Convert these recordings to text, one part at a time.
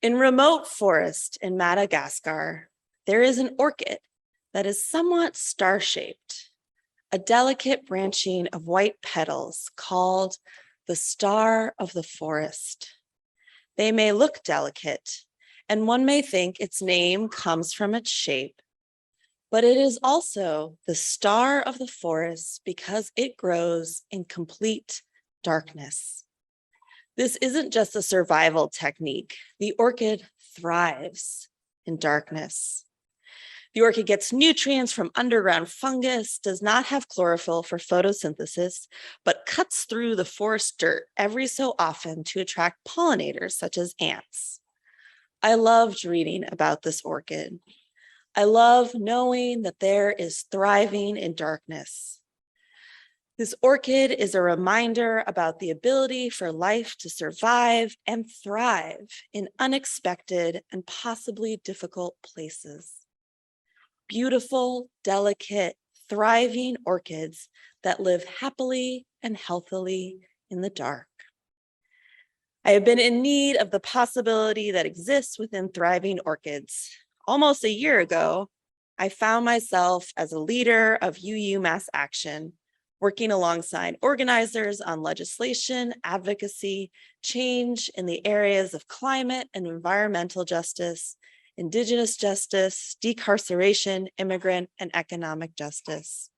In remote forest in Madagascar, there is an orchid that is somewhat star-shaped, a delicate branching of white petals called the star of the forest. They may look delicate, and one may think its name comes from its shape, but it is also the star of the forest because it grows in complete darkness. This isn't just a survival technique. The orchid thrives in darkness. The orchid gets nutrients from underground fungus, does not have chlorophyll for photosynthesis, but cuts through the forest dirt every so often to attract pollinators such as ants. I loved reading about this orchid. I love knowing that there is thriving in darkness. This orchid is a reminder about the ability for life to survive and thrive in unexpected and possibly difficult places. Beautiful, delicate, thriving orchids that live happily and healthily in the dark. I have been in need of the possibility that exists within thriving orchids. Almost a year ago, I found myself as a leader of UU Mass Action, working alongside organizers on legislation, advocacy, change in the areas of climate and environmental justice, Indigenous justice, decarceration, immigrant, and economic justice.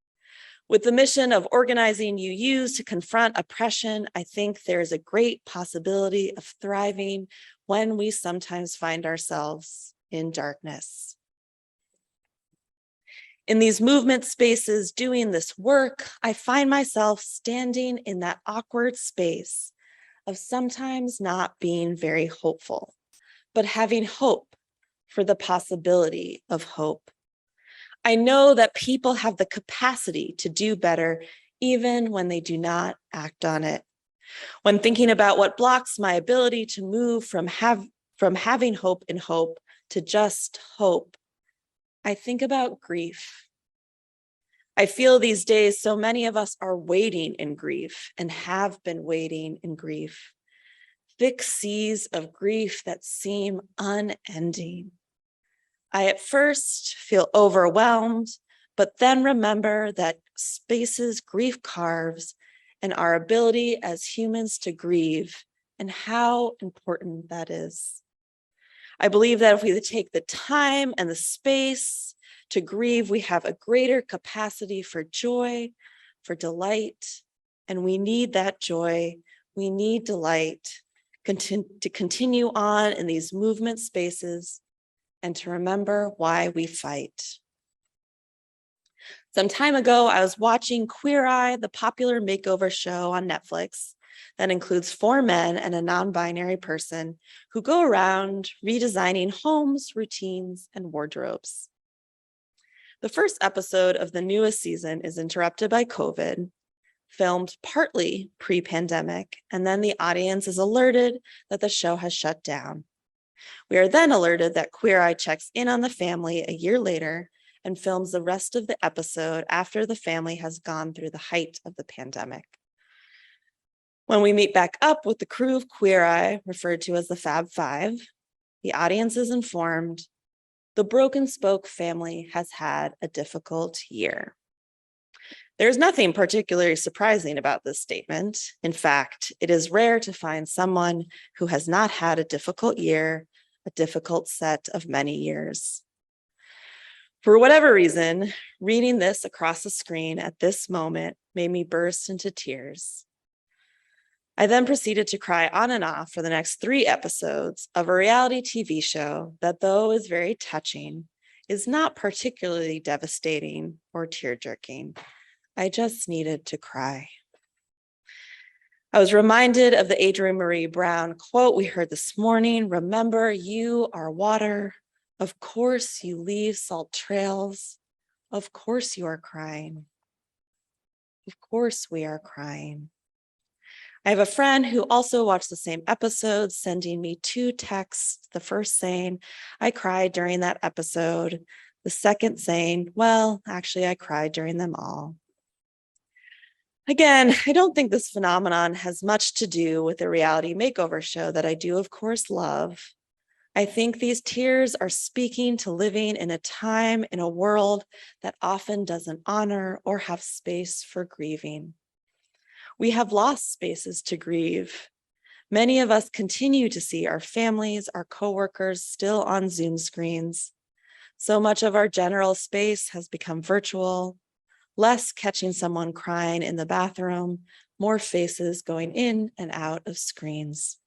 With the mission of organizing UUs to confront oppression, I think there is a great possibility of thriving when we sometimes find ourselves in darkness. In these movement spaces doing this work, I find myself standing in that awkward space of sometimes not being very hopeful, but having hope for the possibility of hope. I know that people have the capacity to do better even when they do not act on it. When thinking about what blocks my ability to move from having hope in hope to just hope, I think about grief. I feel these days so many of us are waiting in grief and have been waiting in grief. Thick seas of grief that seem unending. I at first feel overwhelmed, but then remember that spaces grief carves and our ability as humans to grieve and how important that is. I believe that if we take the time and the space to grieve, we have a greater capacity for joy, for delight, and we need that joy, we need delight to continue on in these movement spaces and to remember why we fight. Some time ago, I was watching Queer Eye, the popular makeover show on Netflix that includes 4 men and a non-binary person who go around redesigning homes, routines, and wardrobes. The first episode of the newest season is interrupted by COVID, filmed partly pre-pandemic, and then the audience is alerted that the show has shut down. We are then alerted that Queer Eye checks in on the family a year later and films the rest of the episode after the family has gone through the height of the pandemic. When we meet back up with the crew of Queer Eye, referred to as the Fab Five, the audience is informed the Broken Spoke family has had a difficult year. There's nothing particularly surprising about this statement. In fact, it is rare to find someone who has not had a difficult year, a difficult set of many years. For whatever reason, reading this across the screen at this moment made me burst into tears. I then proceeded to cry on and off for the next 3 episodes of a reality TV show that, though is very touching, is not particularly devastating or tear-jerking. I just needed to cry. I was reminded of the Adrienne Marie Brown quote we heard this morning, "Remember, you are water. Of course you leave salt trails. Of course you are crying. Of course we are crying." I have a friend who also watched the same episode, sending me 2 texts. The first saying, "I cried during that episode." The second saying, "Well, actually, I cried during them all." Again, I don't think this phenomenon has much to do with the reality makeover show that I do, of course, love, I think these tears are speaking to living in a time, in a world that often doesn't honor or have space for grieving. We have lost spaces to grieve. Many of us continue to see our families, our coworkers still on Zoom screens. So much of our general space has become virtual, less catching someone crying in the bathroom, more faces going in and out of screens.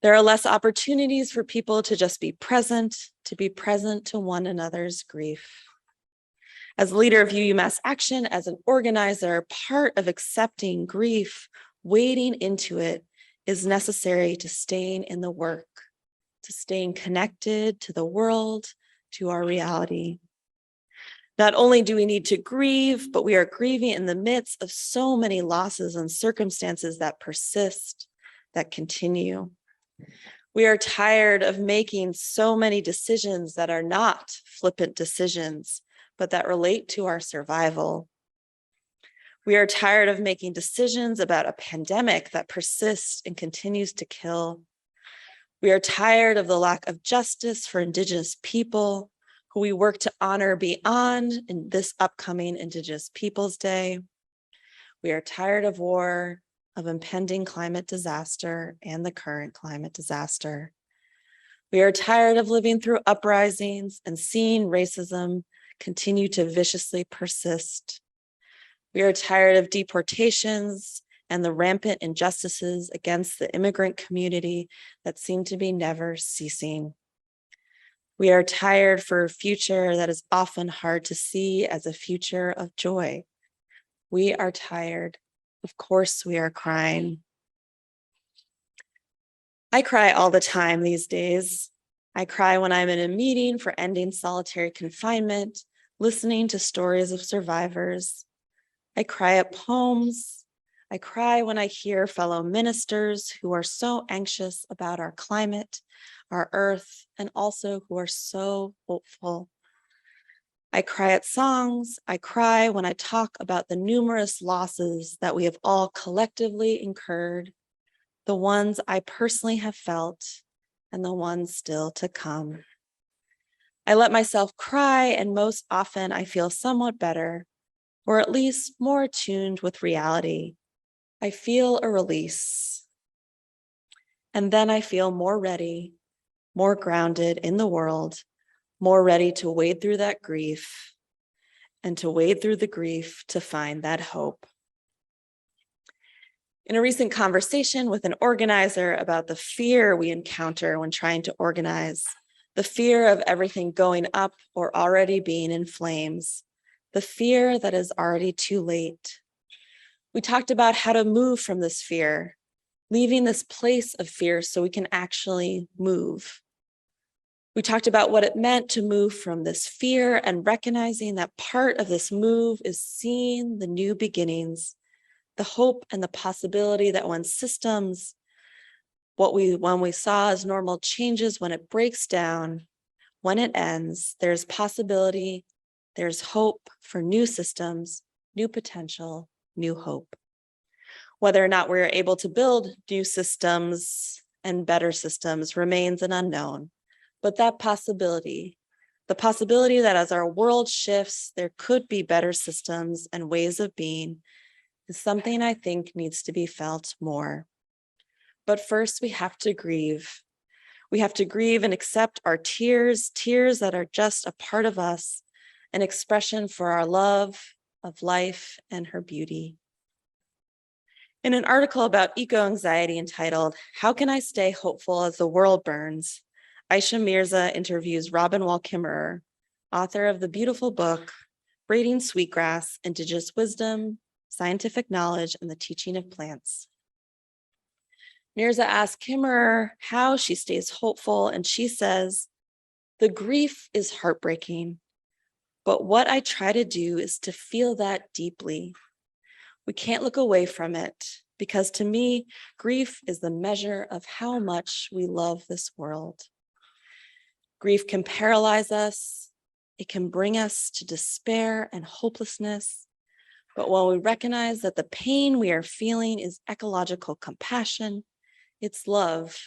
There are less opportunities for people to just be present to one another's grief. As a leader of UMass Action, as an organizer, part of accepting grief, wading into it, is necessary to staying in the work, to staying connected to the world, to our reality. Not only do we need to grieve, but we are grieving in the midst of so many losses and circumstances that persist, that continue. We are tired of making so many decisions that are not flippant decisions, but that relate to our survival. We are tired of making decisions about a pandemic that persists and continues to kill. We are tired of the lack of justice for Indigenous people, who we work to honor beyond in this upcoming Indigenous Peoples Day. We are tired of war, of impending climate disaster and the current climate disaster. We are tired of living through uprisings and seeing racism continue to viciously persist. We are tired of deportations and the rampant injustices against the immigrant community that seem to be never ceasing. We are tired for a future that is often hard to see as a future of joy. We are tired. Of course, we are crying. I cry all the time these days. I cry when I'm in a meeting for ending solitary confinement, listening to stories of survivors. I cry at poems. I cry when I hear fellow ministers who are so anxious about our climate, our earth, and also who are so hopeful. I cry at songs. I cry when I talk about the numerous losses that we have all collectively incurred, the ones I personally have felt, and the ones still to come. I let myself cry, and most often I feel somewhat better, or at least more attuned with reality. I feel a release. And then I feel more ready, more grounded in the world, more ready to wade through that grief, and to wade through the grief to find that hope. In a recent conversation with an organizer about the fear we encounter when trying to organize, the fear of everything going up or already being in flames, the fear that is already too late. We talked about how to move from this fear, leaving this place of fear so we can actually move. We talked about what it meant to move from this fear and recognizing that part of this move is seeing the new beginnings, the hope and the possibility that when systems, when we saw as normal changes, when it breaks down, when it ends, there's possibility, there's hope for new systems, new potential, new hope. Whether or not we're able to build new systems and better systems remains an unknown. But that possibility, the possibility that as our world shifts, there could be better systems and ways of being, is something I think needs to be felt more. But first, we have to grieve. We have to grieve and accept our tears, tears that are just a part of us, an expression for our love of life and her beauty. In an article about eco-anxiety entitled, "How Can I Stay Hopeful as the World Burns?" Aisha Mirza interviews Robin Wall Kimmerer, author of the beautiful book, Braiding Sweetgrass, Indigenous Wisdom, Scientific Knowledge, and the Teaching of Plants. Mirza asks Kimmerer how she stays hopeful, and she says, "The grief is heartbreaking, but what I try to do is to feel that deeply. We can't look away from it, because to me, grief is the measure of how much we love this world. Grief can paralyze us. It can bring us to despair and hopelessness. But when we recognize that the pain we are feeling is ecological compassion, it's love,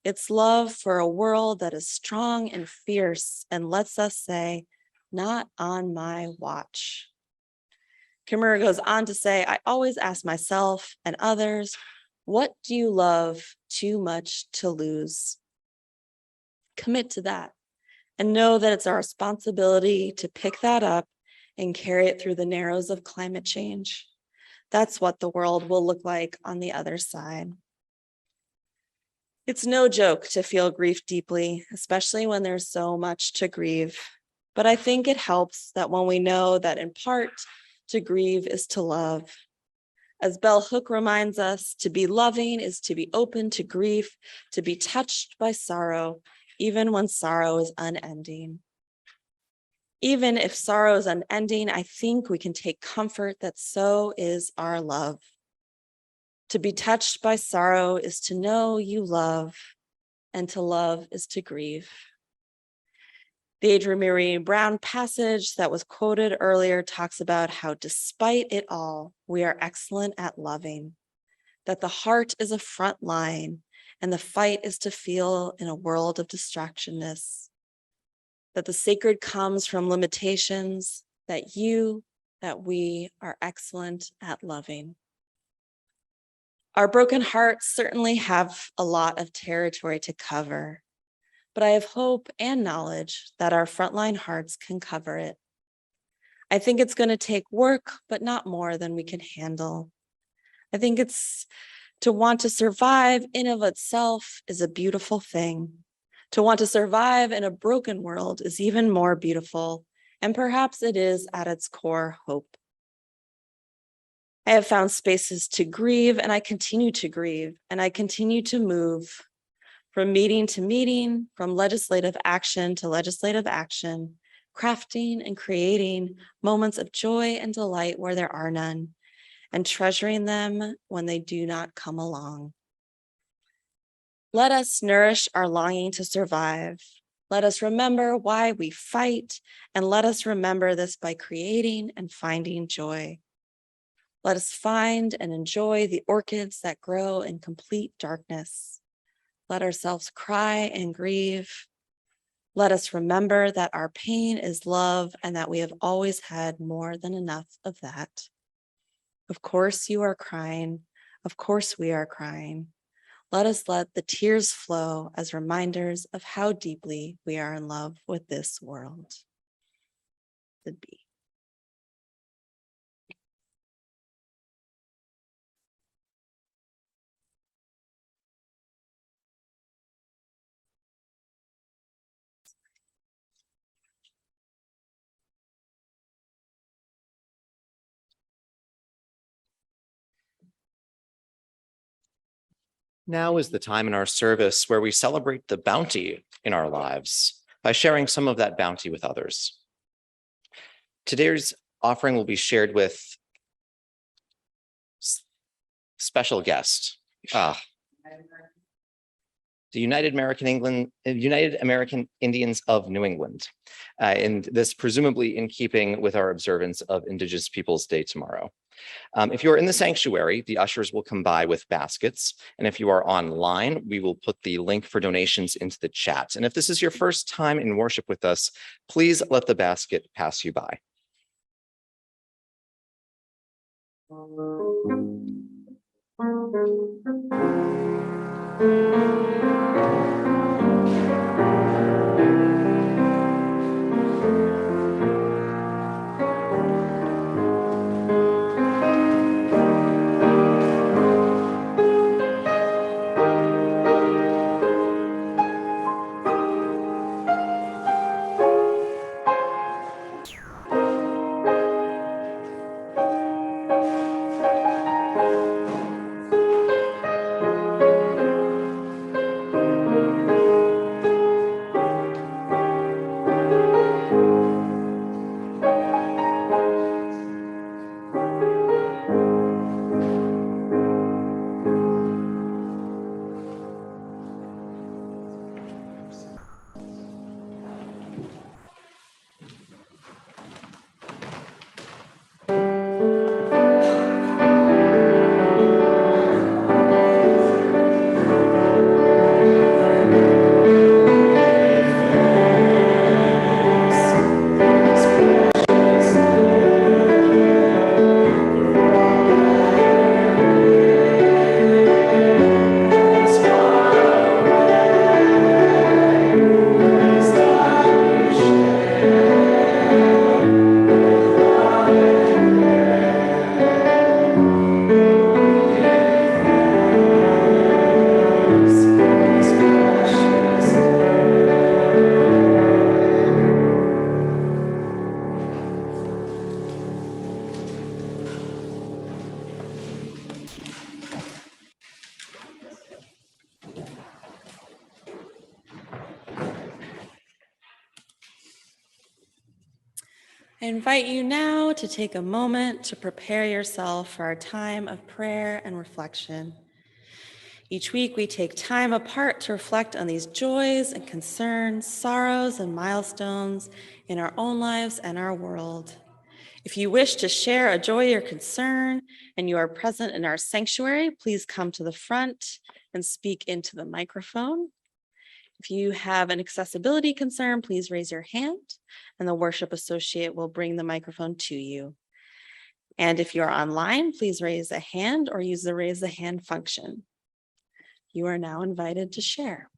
It's love for a world that is strong and fierce and lets us say, not on my watch. Kimura goes on to say, I always ask myself and others, what do you love too much to lose? Commit to that and know that it's our responsibility to pick that up and carry it through the narrows of climate change. That's what the world will look like on the other side. It's no joke to feel grief deeply, especially when there's so much to grieve. But I think it helps that when we know that in part, to grieve is to love. As Bell Hook reminds us, to be loving is to be open to grief, to be touched by sorrow, even when sorrow is unending. Even if sorrow is unending, I think we can take comfort that so is our love. To be touched by sorrow is to know you love, and to love is to grieve. The Adrienne Maree Brown passage that was quoted earlier talks about how despite it all, we are excellent at loving, that the heart is a front line and the fight is to feel in a world of distractionness, that the sacred comes from limitations, that we are excellent at loving. Our broken hearts certainly have a lot of territory to cover, but I have hope and knowledge that our frontline hearts can cover it. I think it's going to take work, but not more than we can handle. I think it's to want to survive in of itself is a beautiful thing. To want to survive in a broken world is even more beautiful, and perhaps it is at its core hope. I have found spaces to grieve, and I continue to grieve, and I continue to move from meeting to meeting, from legislative action to legislative action, crafting and creating moments of joy and delight where there are none, and treasuring them when they do not come along. Let us nourish our longing to survive. Let us remember why we fight, and let us remember this by creating and finding joy. Let us find and enjoy the orchids that grow in complete darkness. Let ourselves cry and grieve. Let us remember that our pain is love and that we have always had more than enough of that. Of course you are crying. Of course we are crying. Let us let the tears flow as reminders of how deeply we are in love with this world. The B. Now is the time in our service where we celebrate the bounty in our lives by sharing some of that bounty with others. Today's offering will be shared with special guest, the United American Indians of New England, and this presumably in keeping with our observance of Indigenous Peoples Day tomorrow. If you are in the sanctuary, the ushers will come by with baskets. And if you are online, we will put the link for donations into the chat. And if this is your first time in worship with us, please let the basket pass you by. I invite you now to take a moment to prepare yourself for our time of prayer and reflection. Each week, we take time apart to reflect on these joys and concerns, sorrows and milestones in our own lives and our world. If you wish to share a joy or concern and you are present in our sanctuary, please come to the front and speak into the microphone. If you have an accessibility concern, please raise your hand and the worship associate will bring the microphone to you. And if you're online, please raise a hand or use the raise the hand function. You are now invited to share.